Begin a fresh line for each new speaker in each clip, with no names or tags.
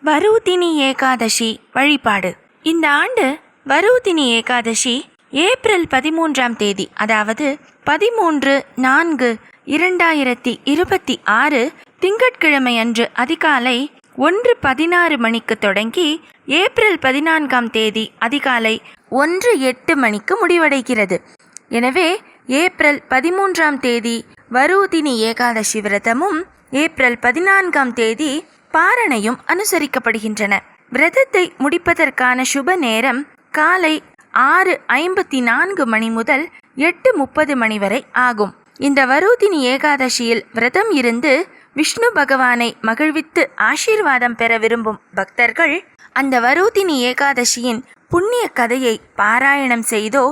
வரூதினி ஏகாதசி வழிபாடு. இந்த ஆண்டு வரூதினி ஏகாதசி ஏப்ரல் 13ஆம் தேதி, அதாவது 13/4/2026 திங்கட்கிழமை அன்று அதிகாலை 1:16 மணிக்கு தொடங்கி ஏப்ரல் 14ஆம் தேதி அதிகாலை 1:08 மணிக்கு முடிவடைகிறது. எனவே ஏப்ரல் 13ஆம் தேதி வரூதினி ஏகாதசி விரதமும் ஏப்ரல் 14ஆம் தேதி பாரணையும் அனுசரிக்கப்படுகின்றன. விரதத்தை முடிப்பதற்கான சுப நேரம் காலை 6:54 மணி முதல் 8:30 மணி வரை ஆகும். இந்த வரூதினி ஏகாதசியில் விரதம் இருந்து விஷ்ணு பகவானை மகிழ்வித்து ஆசீர்வாதம் பெற விரும்பும் பக்தர்கள் அந்த வரூதினி ஏகாதசியின் புண்ணிய கதையை பாராயணம் செய்தோ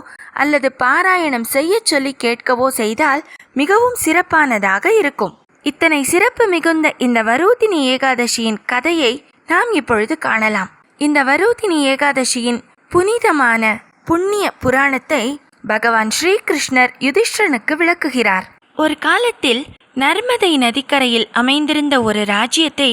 அல்லது பாராயணம் செய்ய சொல்லி கேட்கவோ செய்தால் மிகவும் சிறப்பானதாக இருக்கும். இத்தனை சிறப்பு மிகுந்த இந்த வரூதினி ஏகாதசியின் கதையை நாம் இப்பொழுது காணலாம். இந்த வரூதினி ஏகாதசியின் புனிதமான புண்ணிய புராணத்தை பகவான் ஸ்ரீகிருஷ்ணர் யுதிஷ்டனுக்கு விளக்குகிறார். ஒரு காலத்தில் நர்மதை நதிக்கரையில் அமைந்திருந்த ஒரு ராஜ்யத்தை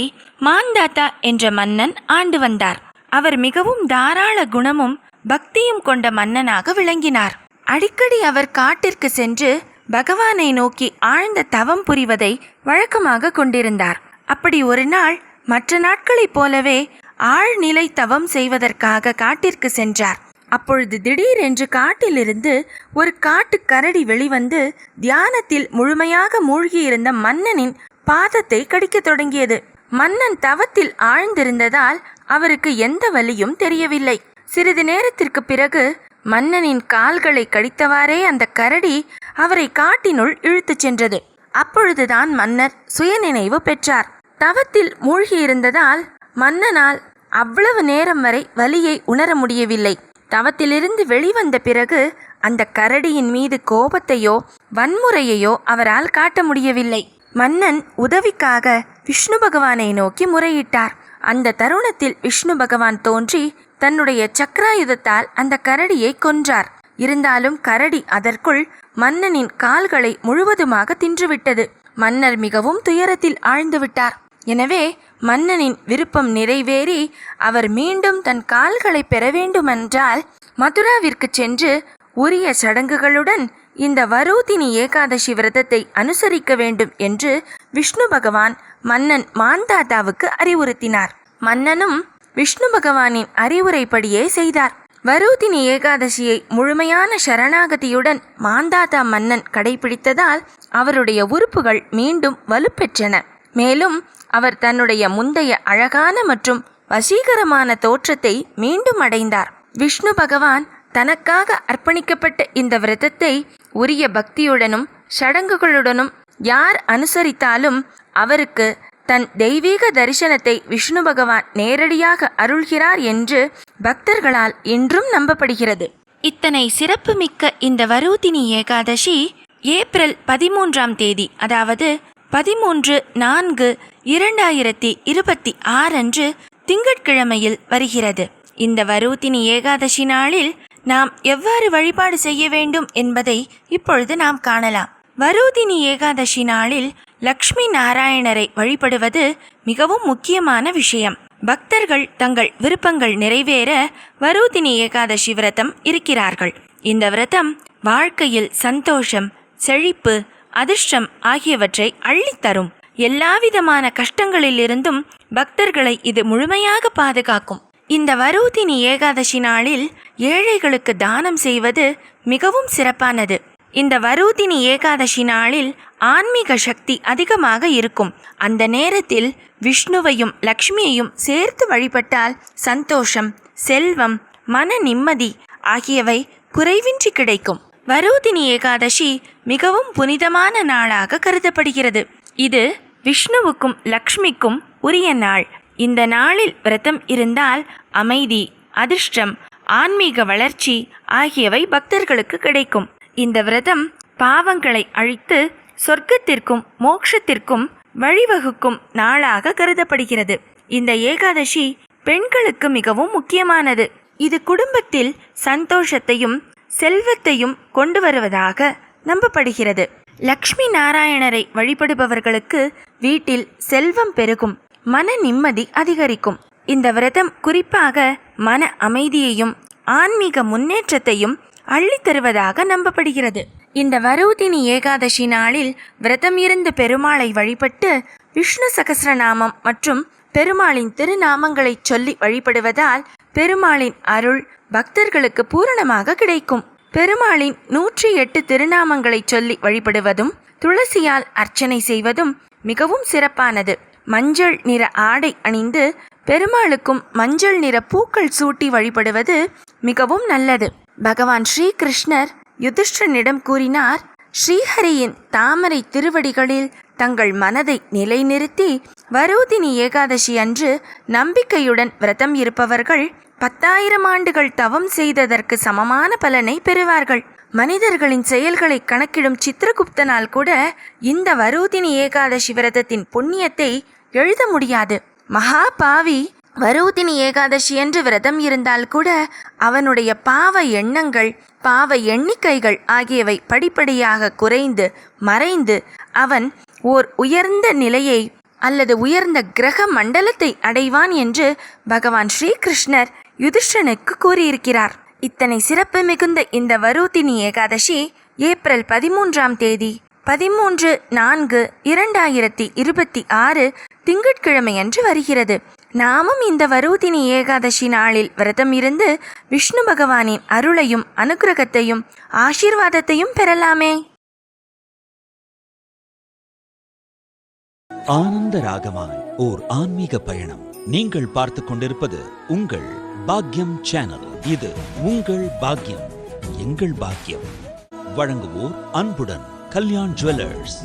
மாந்தாத்தா என்ற மன்னன் ஆண்டு வந்தார். அவர் மிகவும் தாராள குணமும் பக்தியும் கொண்ட மன்னனாக விளங்கினார். அடிக்கடி அவர் காட்டிற்கு சென்று பகவானை நோக்கி ஆழ்ந்த தவம் புரிவதை வழக்கமாக கொண்டிருந்தார். அப்படி ஒரு நாள் மற்ற நாட்களைப் போலவே ஆழ்நிலை தவம் செய்வதற்காக காட்டிற்கு சென்றார். அப்பொழுது திடீரென்று காட்டிலிருந்து ஒரு காட்டு கரடி வெளிவந்து தியானத்தில் முழுமையாக மூழ்கியிருந்த மன்னனின் பாதத்தை கடிக்க தொடங்கியது. மன்னன் தவத்தில் ஆழ்ந்திருந்ததால் அவருக்கு எந்த வலியும் தெரியவில்லை. சிறிது நேரத்திற்கு பிறகு மன்னனின் கால்களை கடித்தவாறே அந்த கரடி அவரை காட்டினுள் இழுத்துச் சென்றது. அப்பொழுதுதான் மன்னர் சுயநினைவு பெற்றார். தவத்தில் மூழ்கியிருந்ததால் மன்னனால் அவ்வளவு நேரம் வரை வலியை உணர முடியவில்லை. தவத்திலிருந்து வெளிவந்த பிறகு அந்த கரடியின் மீது கோபத்தையோ வன்முறையையோ அவரால் காட்ட முடியவில்லை. மன்னன் உதவிக்காக விஷ்ணு பகவானை நோக்கி முறையிட்டார். அந்த தருணத்தில் விஷ்ணு பகவான் தோன்றி தன்னுடைய சக்கராயுதத்தால் அந்த கரடியை கொன்றார். இருந்தாலும் கரடி அதற்குள் மன்னனின் கால்களை முழுவதுமாக தின்றுவிட்டது. மன்னர் மிகவும் துயரத்தில் ஆழ்ந்துவிட்டார். எனவே மன்னனின் விருப்பம் நிறைவேறி அவர் மீண்டும் தன் கால்களை பெற வேண்டுமென்றால் மதுராவிற்கு சென்று உரிய சடங்குகளுடன் இந்த வரூதினி ஏகாதசி விரதத்தை அனுசரிக்க வேண்டும் என்று விஷ்ணு பகவான் மன்னன் மாந்தாதாவுக்கு அறிவுறுத்தினார். மன்னனும் விஷ்ணு பகவானின் அறிவுரைப்படியே செய்தார். வரூதினி ஏகாதசியை முழுமையான சரணாகதியுடன் மாந்தாதா மன்னன் கடைபிடித்ததால் அவருடைய உறுப்புகள் மீண்டும் வலுப்பெற்றன. மேலும் அவர் தன்னுடைய முந்தைய அழகான மற்றும் வசீகரமான தோற்றத்தை மீண்டும் அடைந்தார். விஷ்ணு பகவான் தனக்காக அர்ப்பணிக்கப்பட்ட இந்த விரதத்தை உரிய பக்தியுடனும் சடங்குகளுடனும் யார் அனுசரித்தாலும் அவருக்கு தன் தெய்வீக தரிசனத்தை விஷ்ணு பகவான் நேரடியாக அருள்கிறார் என்று பக்தர்களால் இன்றும் நம்பப்படுகிறது. இத்தனை சிறப்புமிக்க இந்த வரூதினி ஏகாதசி ஏப்ரல் 13ஆம் தேதி, அதாவது 13/4/2026 அன்று திங்கட்கிழமையில் வருகிறது. இந்த வரூதினி ஏகாதசி நாளில் நாம் எவ்வாறு வழிபாடு செய்ய வேண்டும் என்பதை இப்பொழுது நாம் காணலாம். வரூதினி ஏகாதசி நாளில் லக்ஷ்மி நாராயணரை வழிபடுவது மிகவும் முக்கியமான விஷயம். பக்தர்கள் தங்கள் விருப்பங்கள் நிறைவேற வரூதினி ஏகாதசி விரதம் இருக்கிறார்கள். இந்த விரதம் வாழ்க்கையில் சந்தோஷம், செழிப்பு, அதிர்ஷ்டம் ஆகியவற்றை அள்ளித்தரும். எல்லாவிதமான கஷ்டங்களிலிருந்தும் பக்தர்களை இது முழுமையாக பாதுகாக்கும். இந்த வரூதினி ஏகாதசி நாளில் ஏழைகளுக்கு தானம் செய்வது மிகவும் சிறப்பானது. இந்த வரூதினி ஏகாதசி நாளில் ஆன்மீக சக்தி அதிகமாக இருக்கும். அந்த நேரத்தில் விஷ்ணுவையும் லக்ஷ்மியையும் சேர்த்து வழிபட்டால் சந்தோஷம், செல்வம், மன நிம்மதி ஆகியவை குறைவின்றி கிடைக்கும். வரூதினி ஏகாதசி மிகவும் புனிதமான நாளாக கருதப்படுகிறது. இது விஷ்ணுவுக்கும் லக்ஷ்மிக்கும் உரிய நாள். இந்த நாளில் விரதம் இருந்தால் அமைதி, அதிர்ஷ்டம், ஆன்மீக வளர்ச்சி ஆகியவை பக்தர்களுக்கு கிடைக்கும். இந்த விரதம் பாவங்களை அழித்து சொர்க்கத்திற்கும் மோட்சத்திற்கும் வழிவகுக்கும் நாளாக கருதப்படுகிறது. இந்த ஏகாதசி பெண்களுக்கு மிகவும் முக்கியமானது. இது குடும்பத்தில் சந்தோஷத்தையும் செல்வத்தையும் கொண்டு வருவதாக நம்பப்படுகிறது. லக்ஷ்மி நாராயணரை வழிபடுபவர்களுக்கு வீட்டில் செல்வம் பெருகும், மன நிம்மதி அதிகரிக்கும். இந்த விரதம் குறிப்பாக மன அமைதியையும் ஆன்மீக முன்னேற்றத்தையும் அள்ளித்தருவதாக நம்பப்படுகிறது. இந்த வரூதினி ஏகாதசி நாளில் விரதம் இருந்து பெருமாளை வழிபட்டு விஷ்ணு சகஸ்ரநாமம் மற்றும் பெருமாளின் திருநாமங்களை சொல்லி வழிபடுவதால் பெருமாளின் அருள் பக்தர்களுக்கு பூரணமாக கிடைக்கும். பெருமாளின் 108 திருநாமங்களை சொல்லி வழிபடுவதும் துளசியால் அர்ச்சனை செய்வதும் மிகவும் சிறப்பானது. மஞ்சள் நிற ஆடை அணிந்து பெருமாளுக்கும் மஞ்சள் நிற பூக்கள் சூட்டி வழிபடுவது மிகவும் நல்லது. பகவான் ஸ்ரீகிருஷ்ணர் யுதிஷ்டனிடம் கூறினார், ஸ்ரீஹரியின் தாமரை திருவடிகளில் தங்கள் மனதை நிலைநிறுத்தி வரூதினி ஏகாதசி அன்று நம்பிக்கையுடன் விரதம் இருப்பவர்கள் 10,000 ஆண்டுகள் தவம் செய்ததற்கு சமமான பலனை பெறுவார்கள். மனிதர்களின் செயல்களை கணக்கிடும் சித்திரகுப்தனால் கூட இந்த வரூதினி ஏகாதசி விரதத்தின் புண்ணியத்தை எழுத முடியாது. மகா பாவி வரூதினி ஏகாதசி என்று விரதம் இருந்தால் கூட அவனுடைய பாவ எண்ணங்கள், பாவ எண்ணிக்கைகள் ஆகியவை படிப்படியாக குறைந்து மறைந்து அவன் ஓர் உயர்ந்த நிலையை அல்லது உயர்ந்த கிரக மண்டலத்தை அடைவான் என்று பகவான் ஸ்ரீகிருஷ்ணர் யுதிஷ்டனுக்கு கூறியிருக்கிறார். இத்தனை சிறப்பு மிகுந்த இந்த வரூதினி ஏகாதசி ஏப்ரல் 13ஆம் தேதி 13/4/2026 திங்கட்கிழமையன்று வருகிறது. நாமும் இந்த வரூதினி ஏகாதசி நாளில் விரதம் இருந்து விஷ்ணு பகவானின் அருளையும் அனுகிரகத்தையும் ஆசீர்வாதத்தையும் பெறலாமே.
ஆனந்த ராகமாய் ஓர் ஆன்மீக பயணம். நீங்கள் பார்த்து கொண்டிருப்பது உங்கள் பாக்யம் சேனல். இது உங்கள் பாக்யம், எங்கள் பாக்யம். வழங்குவோர் அன்புடன் கல்யாண் ஜுவல்லர்ஸ்.